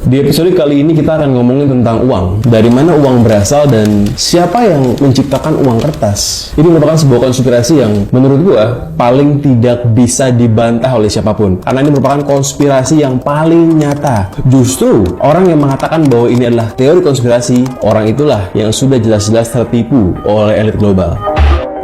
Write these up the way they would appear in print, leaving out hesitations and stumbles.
Di episode kali ini kita akan ngomongin tentang uang. Dari mana uang berasal dan siapa yang menciptakan uang kertas. Ini merupakan sebuah konspirasi yang menurut gua paling tidak bisa dibantah oleh siapapun. Karena ini merupakan konspirasi yang paling nyata. Justru orang yang mengatakan bahwa ini adalah teori konspirasi, orang itulah yang sudah jelas-jelas tertipu oleh elit global.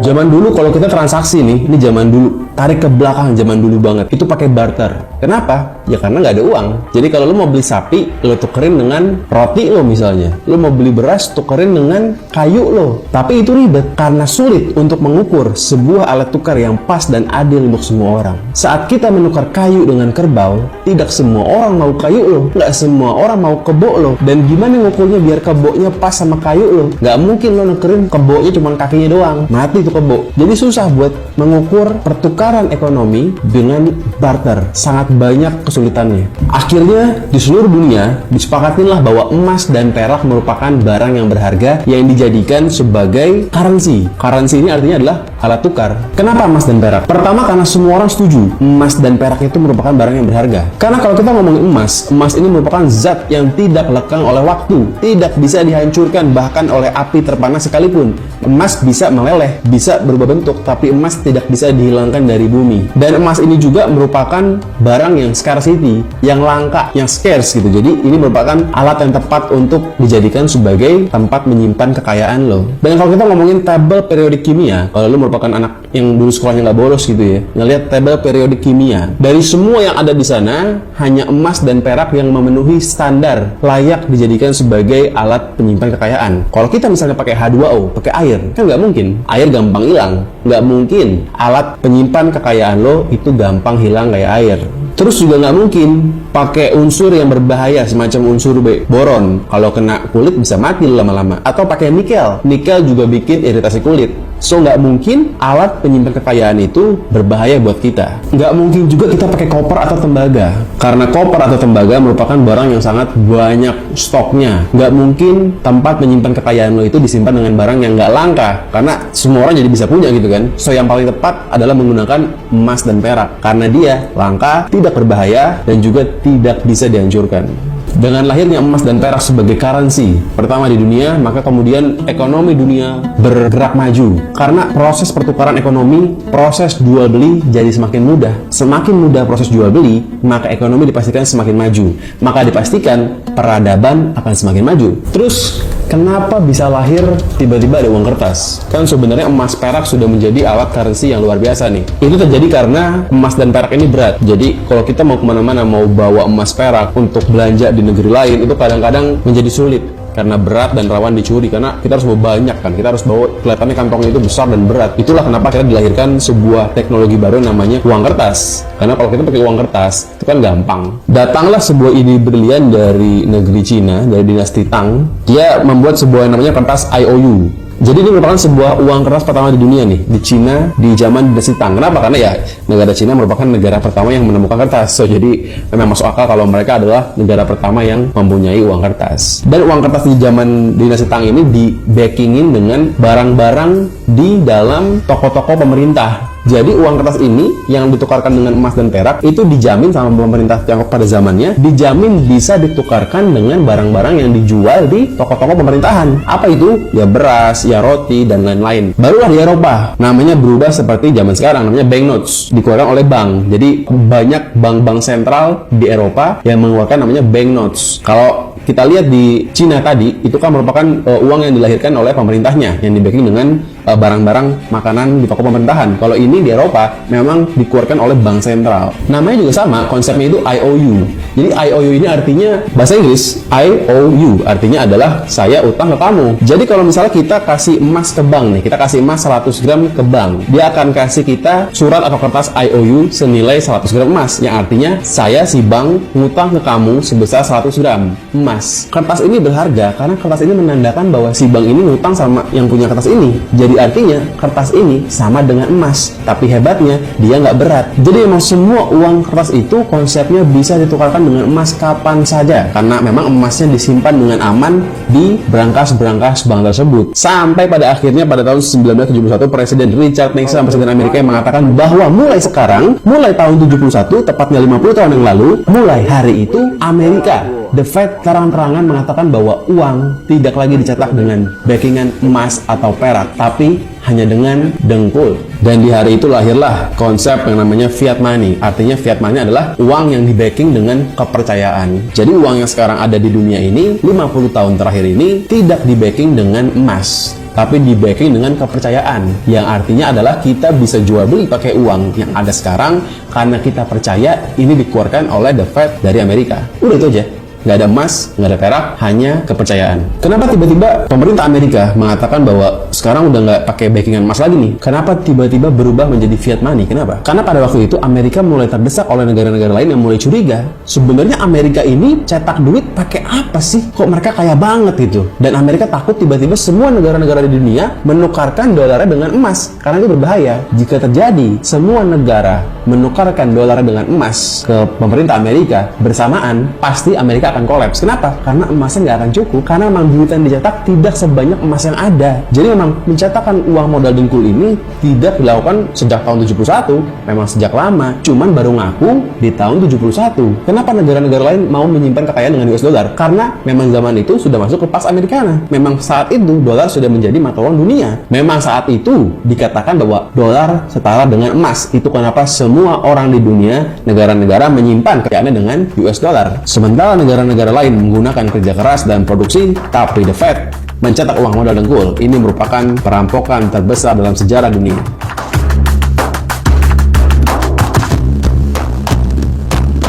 Zaman dulu kalau kita transaksi nih, ini zaman dulu, tarik ke belakang zaman dulu banget, itu pakai barter. Kenapa? Ya karena nggak ada uang. Jadi kalau lo mau beli sapi, lo tukerin dengan roti lo misalnya. Lo mau beli beras, tukerin dengan kayu lo. Tapi itu ribet karena sulit untuk mengukur sebuah alat tukar yang pas dan adil untuk semua orang. Saat kita menukar kayu dengan kerbau, tidak semua orang mau kayu lo, nggak semua orang mau kebo lo. Dan gimana ngukurnya biar kebonya pas sama kayu lo? Nggak mungkin lo nukerin kebonya cuma kakinya doang, mati tuh kebo. Jadi susah buat mengukur pertukaran ekonomi dengan barter. Sangat banyak kesulitannya. Akhirnya di seluruh dunia disepakatinlah bahwa emas dan perak merupakan barang yang berharga yang dijadikan sebagai currency. Currency ini artinya adalah alat tukar. Kenapa emas dan perak? Pertama karena semua orang setuju emas dan perak itu merupakan barang yang berharga. Karena kalau kita ngomongin emas ini merupakan zat yang tidak lekang oleh waktu, tidak bisa dihancurkan bahkan oleh api terpanas sekalipun. Emas bisa meleleh, bisa berubah bentuk, tapi emas tidak bisa dihilangkan dari bumi. Dan emas ini juga merupakan barang yang scarcity, yang langka, yang scarce gitu. Jadi ini merupakan alat yang tepat untuk dijadikan sebagai tempat menyimpan kekayaan lo. Dan kalau kita ngomongin tabel periodik kimia, kalau lo merupakan anak yang dulu sekolahnya nggak bolos gitu ya, ngelihat tabel periodik kimia, dari semua yang ada di sana hanya emas dan perak yang memenuhi standar layak dijadikan sebagai alat penyimpan kekayaan. Kalau kita misalnya pakai H2O, pakai air, kan nggak mungkin. Air gampang hilang, nggak mungkin alat penyimpan kekayaan lo itu gampang hilang kayak air. Terus juga nggak mungkin pakai unsur yang berbahaya semacam unsur boron. Kalau kena kulit bisa mati lama-lama. Atau pakai nikel. Nikel juga bikin iritasi kulit. So nggak mungkin alat penyimpan kekayaan itu berbahaya buat kita. Nggak mungkin juga kita pakai koper atau tembaga. Karena koper atau tembaga merupakan barang yang sangat banyak stoknya. Nggak mungkin tempat menyimpan kekayaan lo itu disimpan dengan barang yang nggak langka. Karena semua orang jadi bisa punya gitu kan. So yang paling tepat adalah menggunakan emas dan perak. Karena dia langka, tidak berbahaya, dan juga tidak bisa dihancurkan. Dengan lahirnya emas dan perak sebagai currency pertama di dunia, maka kemudian ekonomi dunia bergerak maju. Karena proses pertukaran ekonomi, proses jual beli jadi semakin mudah. Semakin mudah proses jual beli, maka ekonomi dipastikan semakin maju. Maka dipastikan peradaban akan semakin maju. Terus kenapa bisa lahir tiba-tiba ada uang kertas? Kan sebenarnya emas perak sudah menjadi alat currency yang luar biasa nih. Itu terjadi karena emas dan perak ini berat. Jadi kalau kita mau kemana-mana, mau bawa emas perak untuk belanja di negeri lain, itu kadang-kadang menjadi sulit karena berat dan rawan dicuri. Karena kita harus bawa banyak kan, kita harus bawa, kelihatannya kantongnya itu besar dan berat. Itulah kenapa kita dilahirkan sebuah teknologi baru namanya uang kertas. Karena kalau kita pakai uang kertas itu kan gampang. Datanglah sebuah ide brilian dari negeri Cina, dari dinasti Tang. Dia membuat sebuah yang namanya kertas IOU. Jadi ini merupakan sebuah uang kertas pertama di dunia nih, di Cina di zaman dinasti Tang. Kenapa? Karena ya negara Cina merupakan negara pertama yang menemukan kertas. So jadi memang masuk akal kalau mereka adalah negara pertama yang mempunyai uang kertas. Dan uang kertas di zaman dinasti Tang ini di backingin dengan barang-barang di dalam toko-toko pemerintah. Jadi uang kertas ini yang ditukarkan dengan emas dan perak itu dijamin sama pemerintah Tiongkok pada zamannya, dijamin bisa ditukarkan dengan barang-barang yang dijual di toko-toko pemerintahan. Apa itu? Ya beras, ya roti, dan lain-lain. Barulah di Eropa, namanya berubah seperti zaman sekarang, namanya banknotes, dikeluarkan oleh bank. Jadi banyak bank-bank sentral di Eropa yang mengeluarkan namanya banknotes. Kalau kita lihat di Cina tadi, itu kan merupakan uang yang dilahirkan oleh pemerintahnya, yang di-backing dengan barang-barang makanan di toko pemerintahan. Kalau ini di Eropa memang dikeluarkan oleh bank sentral. Namanya juga sama, konsepnya itu IOU. Jadi IOU ini artinya, bahasa Inggris, IOU artinya adalah saya utang ke kamu. Jadi kalau misalnya kita kasih emas ke bank nih, kita kasih emas 100 gram ke bank, dia akan kasih kita surat atau kertas IOU senilai 100 gram emas, yang artinya saya si bank ngutang ke kamu sebesar 100 gram emas. Kertas ini berharga karena kertas ini menandakan bahwa si bank ini ngutang sama yang punya kertas ini. Jadi artinya kertas ini sama dengan emas, tapi hebatnya dia nggak berat. Jadi memang semua uang kertas itu konsepnya bisa ditukarkan dengan emas kapan saja, karena memang emasnya disimpan dengan aman di berangkas-berangkas bank tersebut. Sampai pada akhirnya pada tahun 1971 Presiden Richard Nixon, Presiden Amerika, yang mengatakan bahwa mulai sekarang, mulai tahun 71, tepatnya 50 tahun yang lalu, mulai hari itu Amerika The Fed terang-terangan mengatakan bahwa uang tidak lagi dicetak dengan backingan emas atau perak, tapi hanya dengan dengkul. Dan di hari itu lahirlah konsep yang namanya fiat money. Artinya fiat money adalah uang yang di-backing dengan kepercayaan. Jadi uang yang sekarang ada di dunia ini 50 tahun terakhir ini tidak di-backing dengan emas, tapi di-backing dengan kepercayaan, yang artinya adalah kita bisa jual beli pakai uang yang ada sekarang karena kita percaya ini dikeluarkan oleh The Fed dari Amerika. Udah itu aja. Nggak ada emas, nggak ada perak, hanya kepercayaan. Kenapa tiba-tiba pemerintah Amerika mengatakan bahwa sekarang udah nggak pakai backingan emas lagi nih? Kenapa tiba-tiba berubah menjadi fiat money? Kenapa? Karena pada waktu itu Amerika mulai terdesak oleh negara-negara lain yang mulai curiga. Sebenarnya Amerika ini cetak duit pakai apa sih? Kok mereka kaya banget gitu? Dan Amerika takut tiba-tiba semua negara-negara di dunia menukarkan dolarnya dengan emas, karena itu berbahaya. Jika terjadi semua negara menukarkan dolarnya dengan emas ke pemerintah Amerika bersamaan, pasti Amerika akan kolaps. Kenapa? Karena emasnya nggak akan cukup, karena memang duit yang dicetak tidak sebanyak emas yang ada. Jadi memang mencetakkan uang modal dengkul ini tidak dilakukan sejak tahun 71, memang sejak lama, cuman baru ngaku di tahun 71. Kenapa negara-negara lain mau menyimpan kekayaan dengan US dollar? Karena memang zaman itu sudah masuk ke Pax Americana. Memang saat itu dolar sudah menjadi mata uang dunia. Memang saat itu dikatakan bahwa dolar setara dengan emas. Itu kenapa semua orang di dunia, negara-negara menyimpan kekayaannya dengan US dollar. Sementara negara-negara lain menggunakan kerja keras dan produksi, tapi The Fed mencetak uang modal dengkul. Ini merupakan perampokan terbesar dalam sejarah dunia.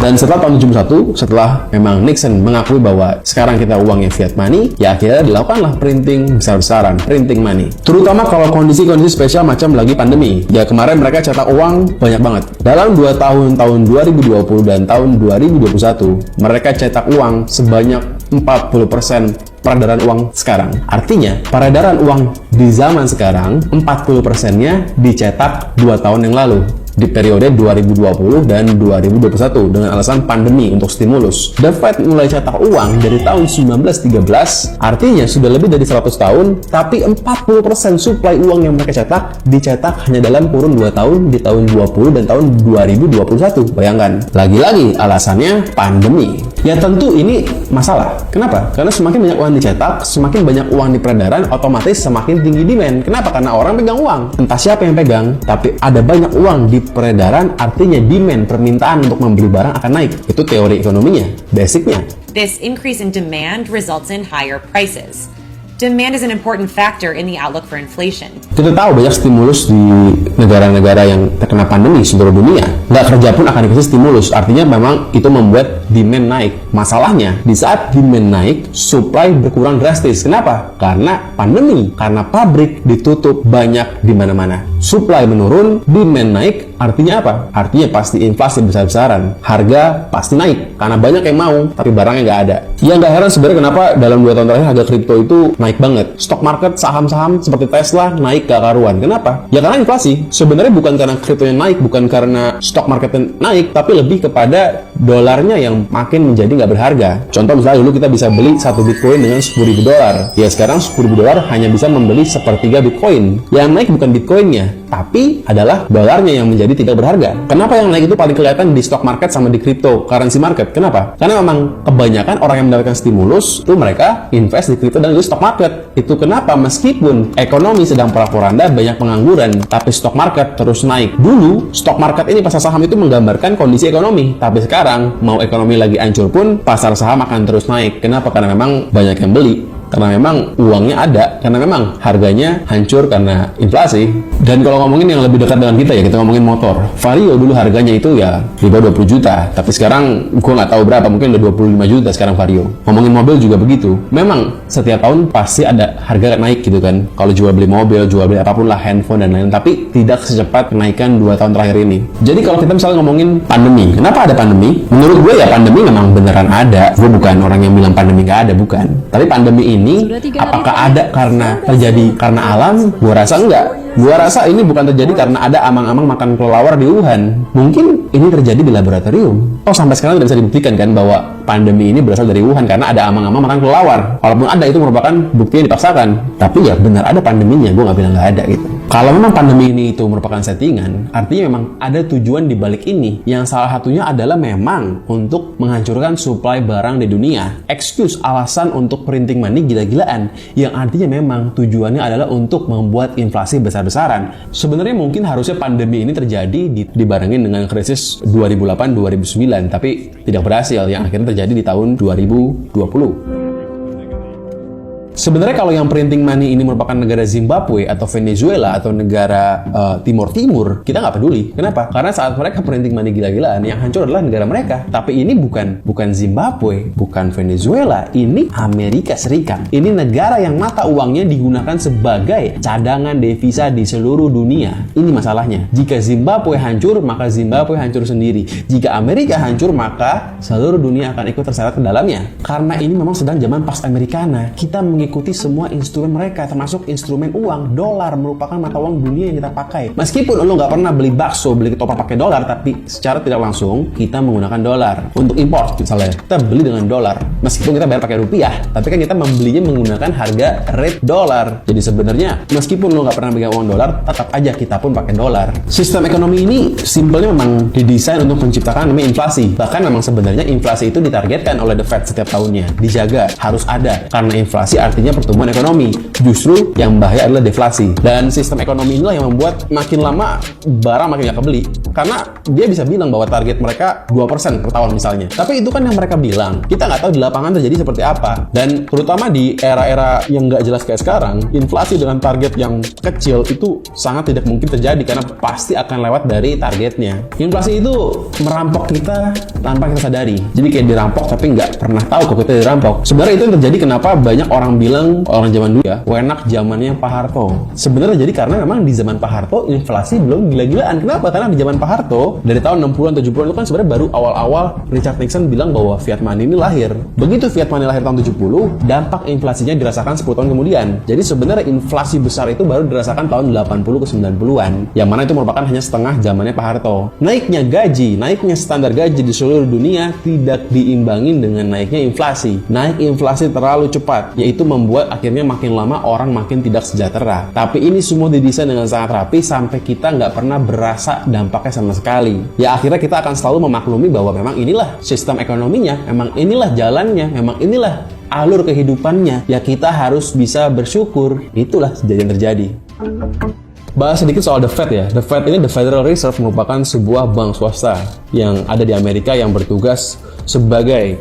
Dan setelah tahun 71, setelah memang Nixon mengakui bahwa sekarang kita uangnya fiat money, ya akhirnya dilakukanlah printing besar-besaran, printing money. Terutama kalau kondisi-kondisi spesial macam lagi pandemi. Ya kemarin mereka cetak uang banyak banget. Dalam 2 tahun, tahun 2020 dan tahun 2021, mereka cetak uang sebanyak 40% peredaran uang sekarang. Artinya, peredaran uang di zaman sekarang 40%-nya dicetak 2 tahun yang lalu, di periode 2020 dan 2021 dengan alasan pandemi untuk stimulus. The Fed mulai cetak uang dari tahun 1913, artinya sudah lebih dari 100 tahun, tapi 40% suplai uang yang mereka cetak dicetak hanya dalam kurun 2 tahun di tahun 20 dan tahun 2021. Bayangkan, lagi-lagi alasannya pandemi. Ya tentu ini masalah. Kenapa? Karena semakin banyak uang dicetak, semakin banyak uang di peredaran, otomatis semakin tinggi demand. Kenapa? Karena orang pegang uang. Entah siapa yang pegang, tapi ada banyak uang di peredaran, artinya demand, permintaan untuk membeli barang akan naik. Itu teori ekonominya, basicnya. This increase in demand results in higher prices. Demand is an important factor in the outlook for inflation. Kita tahu banyak stimulus di negara-negara yang terkena pandemi seluruh dunia. Nggak kerja pun akan dikasih stimulus. Artinya memang itu membuat demand naik. Masalahnya, di saat demand naik, supply berkurang drastis. Kenapa? Karena pandemi. Karena pabrik ditutup banyak di mana-mana. Supply menurun, demand naik. Artinya apa? Artinya pasti inflasi besar-besaran. Harga pasti naik. Karena banyak yang mau, tapi barangnya nggak ada. Ya nggak heran sebenarnya kenapa dalam 2 tahun terakhir harga kripto itu naik banget. Stock market, saham-saham seperti Tesla naik gak karuan. Kenapa? Ya karena inflasi. Sebenarnya bukan karena kriptonya naik, bukan karena stock marketnya naik, tapi lebih kepada dolarnya yang makin menjadi nggak berharga. Contoh misalnya dulu kita bisa beli 1 Bitcoin dengan $10.000. Ya sekarang $10.000 hanya bisa membeli sepertiga Bitcoin. Yang naik bukan Bitcoinnya, tapi adalah dolarnya yang menjadi tidak berharga. Kenapa yang naik itu paling kelihatan di stock market sama di cryptocurrency market? Kenapa? Karena memang kebanyakan orang yang mendapatkan stimulus itu mereka invest di crypto dan di stock market. Itu kenapa meskipun ekonomi sedang porak-poranda, banyak pengangguran, tapi stock market terus naik. Dulu stock market ini, pasar saham itu menggambarkan kondisi ekonomi, tapi sekarang mau ekonomi lagi hancur pun pasar saham akan terus naik. Kenapa? Karena memang banyak yang beli. Karena memang uangnya ada, karena memang harganya hancur karena inflasi. Dan kalau ngomongin yang lebih dekat dengan kita ya, kita ngomongin motor. Vario dulu harganya itu ya di bawah 20 juta, tapi sekarang gue nggak tahu berapa, mungkin udah 25 juta sekarang Vario. Ngomongin mobil juga begitu. Memang setiap tahun pasti ada harga naik gitu kan. Kalau jual beli mobil, jual beli apapun lah, handphone dan lain-lain, tapi tidak secepat kenaikan 2 tahun terakhir ini. Jadi kalau kita misalnya ngomongin pandemi, kenapa ada pandemi? Menurut gue ya pandemi memang beneran ada. Gue bukan orang yang bilang pandemi nggak ada, bukan. Tapi pandemi ini apakah ada karena terjadi karena alam? Gua rasa enggak. Gua rasa ini bukan terjadi karena ada amang-amang makan kelelawar di Wuhan. Mungkin ini terjadi di laboratorium. Oh, sampai sekarang tidak bisa dibuktikan kan bahwa pandemi ini berasal dari Wuhan karena ada amang-amang makan kelelawar. Walaupun ada, itu merupakan bukti yang dipaksakan. Tapi ya benar ada pandeminya, gua nggak bilang nggak ada gitu. Kalau memang pandemi ini itu merupakan settingan, artinya memang ada tujuan di balik ini, yang salah satunya adalah memang untuk menghancurkan supply barang di dunia. Excuse, alasan untuk printing money gila-gilaan, yang artinya memang tujuannya adalah untuk membuat inflasi besar-besaran. Sebenarnya mungkin harusnya pandemi ini terjadi dibarengin dengan krisis 2008-2009, tapi tidak berhasil, yang akhirnya terjadi di tahun 2020. Sebenarnya kalau yang printing money ini merupakan negara Zimbabwe atau Venezuela atau negara Timur Timur, kita nggak peduli. Kenapa? Karena saat mereka printing money gila-gilaan, yang hancur adalah negara mereka. Tapi ini bukan Zimbabwe, bukan Venezuela, ini Amerika Serikat. Ini negara yang mata uangnya digunakan sebagai cadangan devisa di seluruh dunia. Ini masalahnya. Jika Zimbabwe hancur, maka Zimbabwe hancur sendiri. Jika Amerika hancur, maka seluruh dunia akan ikut terseret ke dalamnya. Karena ini memang sedang zaman Pax Americana. Kita mengikuti semua instrumen mereka, termasuk instrumen uang. Dolar merupakan mata uang dunia yang kita pakai. Meskipun lo nggak pernah beli bakso, beli ketoprak pakai dolar, tapi secara tidak langsung kita menggunakan dolar untuk impor. Misalnya kita beli dengan dolar, meskipun kita bayar pakai rupiah, tapi kan kita membelinya menggunakan harga rate dolar. Jadi sebenarnya meskipun lo nggak pernah pegang uang dolar, tetap aja kita pun pakai dolar. Sistem ekonomi ini simpelnya memang didesain untuk menciptakan namanya inflasi. Bahkan memang sebenarnya inflasi itu ditargetkan oleh The Fed setiap tahunnya, dijaga, harus ada, karena inflasi artinya pertumbuhan ekonomi. Justru yang bahaya adalah deflasi. Dan sistem ekonomi inilah yang membuat makin lama barang makin gak kebeli. Karena dia bisa bilang bahwa target mereka 2% per tahun misalnya. Tapi itu kan yang mereka bilang. Kita nggak tahu di lapangan terjadi seperti apa. Dan terutama di era-era yang nggak jelas kayak sekarang, inflasi dengan target yang kecil itu sangat tidak mungkin terjadi karena pasti akan lewat dari targetnya. Inflasi itu merampok kita tanpa kita sadari. Jadi kayak dirampok tapi nggak pernah tahu kok kita dirampok. Sebenarnya itu yang terjadi kenapa banyak orang bilang, orang zaman dulu ya, enak zamannya Pak Harto. Sebenarnya jadi karena memang di zaman Pak Harto inflasi belum gila-gilaan. Kenapa? Karena di zaman Pak Harto dari tahun 60-an 70-an itu kan sebenarnya baru awal-awal Richard Nixon bilang bahwa fiat money ini lahir. Begitu fiat money lahir tahun 70, dampak inflasinya dirasakan 10 tahun kemudian. Jadi sebenarnya inflasi besar itu baru dirasakan tahun 80 ke 90-an. Yang mana itu merupakan hanya setengah zamannya Pak Harto. Naiknya gaji, naiknya standar gaji di seluruh dunia tidak diimbangin dengan naiknya inflasi. Naik inflasi terlalu cepat, yaitu membuat akhirnya makin lama orang makin tidak sejahtera. Tapi ini semua didesain dengan sangat rapi sampai kita nggak pernah berasa dampaknya sama sekali. Ya akhirnya kita akan selalu memaklumi bahwa memang inilah sistem ekonominya, memang inilah jalannya, memang inilah alur kehidupannya. Ya kita harus bisa bersyukur. Itulah yang terjadi. Bahas sedikit soal The Fed ya. The Fed ini, The Federal Reserve, merupakan sebuah bank swasta yang ada di Amerika yang bertugas sebagai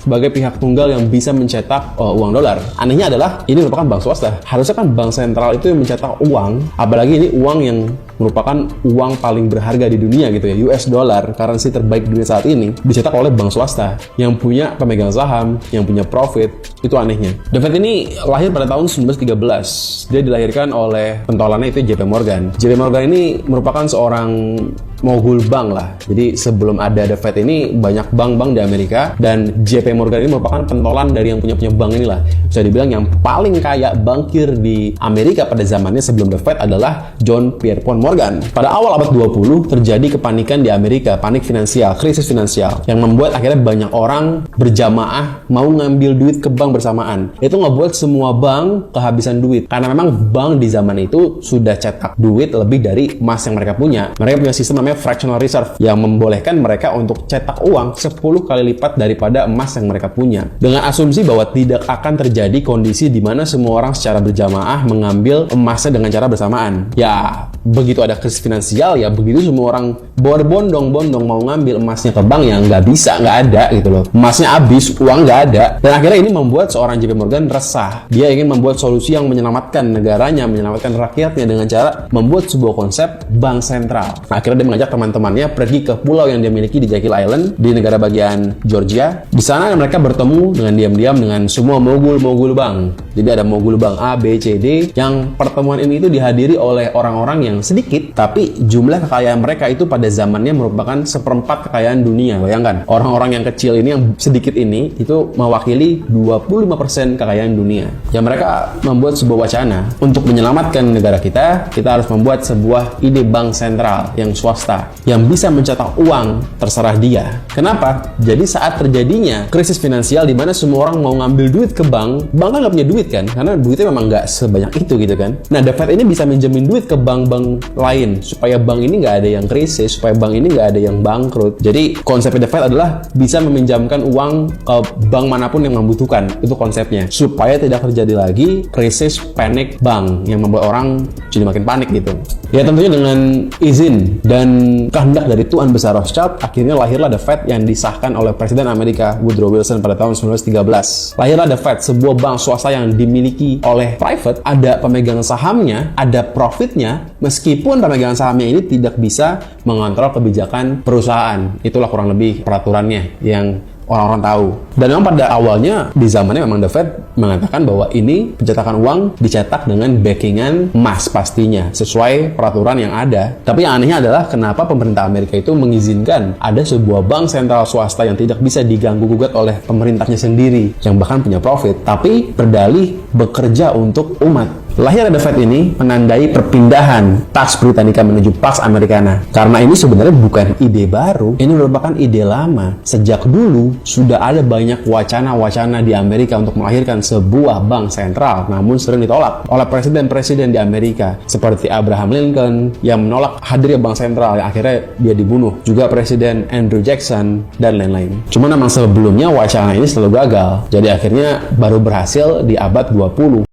pihak tunggal yang bisa mencetak uang dolar. Anehnya adalah ini merupakan bank swasta. Harusnya kan bank sentral itu yang mencetak uang, apalagi ini uang yang merupakan uang paling berharga di dunia gitu ya, US dollar, currency terbaik dunia saat ini, dicetak oleh bank swasta yang punya pemegang saham, yang punya profit. Itu anehnya. The Fed ini lahir pada tahun 1913. Dia dilahirkan oleh pentolannya itu JP Morgan. JP Morgan ini merupakan seorang mogul bank lah. Jadi sebelum ada The Fed ini banyak bank-bank di Amerika, dan JP Morgan ini merupakan pentolan dari yang punya bank inilah. Bisa dibilang yang paling kaya bankir di Amerika pada zamannya sebelum The Fed adalah John Pierpont Morgan. Pada awal abad 20 terjadi kepanikan di Amerika, panik finansial, krisis finansial, yang membuat akhirnya banyak orang berjamaah mau ngambil duit ke bank bersamaan. Itu ngebuat semua bank kehabisan duit, karena memang bank di zaman itu sudah cetak duit lebih dari emas yang mereka punya. Mereka punya sistem namanya fractional reserve yang membolehkan mereka untuk cetak uang 10 kali lipat daripada emas yang mereka punya, dengan asumsi bahwa tidak akan terjadi kondisi di mana semua orang secara berjamaah mengambil emasnya dengan cara bersamaan. Ya, begitu ada krisis finansial, ya begitu semua orang berbondong-bondong mau ngambil emasnya ke bank, yang nggak bisa, nggak ada gitu loh. Emasnya habis, uang nggak ada. Dan akhirnya ini membuat seorang JP Morgan resah. Dia ingin membuat solusi yang menyelamatkan negaranya, menyelamatkan rakyatnya dengan cara membuat sebuah konsep bank sentral. Nah, akhirnya dia mengajak teman-temannya pergi ke pulau yang dia miliki di Jekyll Island di negara bagian Georgia. Di sana mereka bertemu dengan diam-diam dengan semua mogul-mogul bank. Jadi ada mogul bank A, B, C, D, yang pertemuan ini itu dihadiri oleh orang-orang yang sedikit, tapi jumlah kekayaan mereka itu pada zamannya merupakan seperempat kekayaan dunia. Bayangkan, orang-orang yang kecil ini, yang sedikit ini, itu mewakili 20 25% kekayaan dunia. Yang mereka membuat sebuah wacana untuk menyelamatkan negara kita harus membuat sebuah ide bank sentral yang swasta yang bisa mencetak uang terserah dia. Kenapa? Jadi saat terjadinya krisis finansial di mana semua orang mau ngambil duit ke bank kan nggak punya duit kan, karena duitnya memang nggak sebanyak itu gitu kan. Nah, The Fed ini bisa minjemin duit ke bank-bank lain supaya bank ini nggak ada yang krisis, supaya bank ini nggak ada yang bangkrut. Jadi konsepnya The Fed adalah bisa meminjamkan uang ke bank manapun yang membutuhkan. Itu konsepnya, supaya tidak terjadi lagi krisis panic bank yang membuat orang jadi makin panik gitu. Ya tentunya dengan izin dan kehendak dari Tuan Besar Rothschild, akhirnya lahirlah The Fed yang disahkan oleh Presiden Amerika Woodrow Wilson pada tahun 1913. Lahirlah The Fed, sebuah bank swasta yang dimiliki oleh private, ada pemegang sahamnya, ada profitnya, meskipun pemegang sahamnya ini tidak bisa mengontrol kebijakan perusahaan. Itulah kurang lebih peraturannya yang orang-orang tahu. Dan memang pada awalnya di zamannya memang The Fed mengatakan bahwa ini pencetakan uang dicetak dengan backingan emas pastinya sesuai peraturan yang ada. Tapi yang anehnya adalah kenapa pemerintah Amerika itu mengizinkan ada sebuah bank sentral swasta yang tidak bisa diganggu-gugat oleh pemerintahnya sendiri yang bahkan punya profit tapi berdalih bekerja untuk umat. Lahirnya The Fed ini menandai perpindahan Pax Britannica menuju Pax Americana. Karena ini sebenarnya bukan ide baru, ini merupakan ide lama. Sejak dulu sudah ada banyak wacana-wacana di Amerika untuk melahirkan sebuah bank sentral, namun sering ditolak oleh presiden-presiden di Amerika seperti Abraham Lincoln yang menolak hadirnya bank sentral yang akhirnya dia dibunuh. Juga Presiden Andrew Jackson dan lain-lain. Cuma memang sebelumnya wacana ini selalu gagal. Jadi akhirnya baru berhasil di abad 20.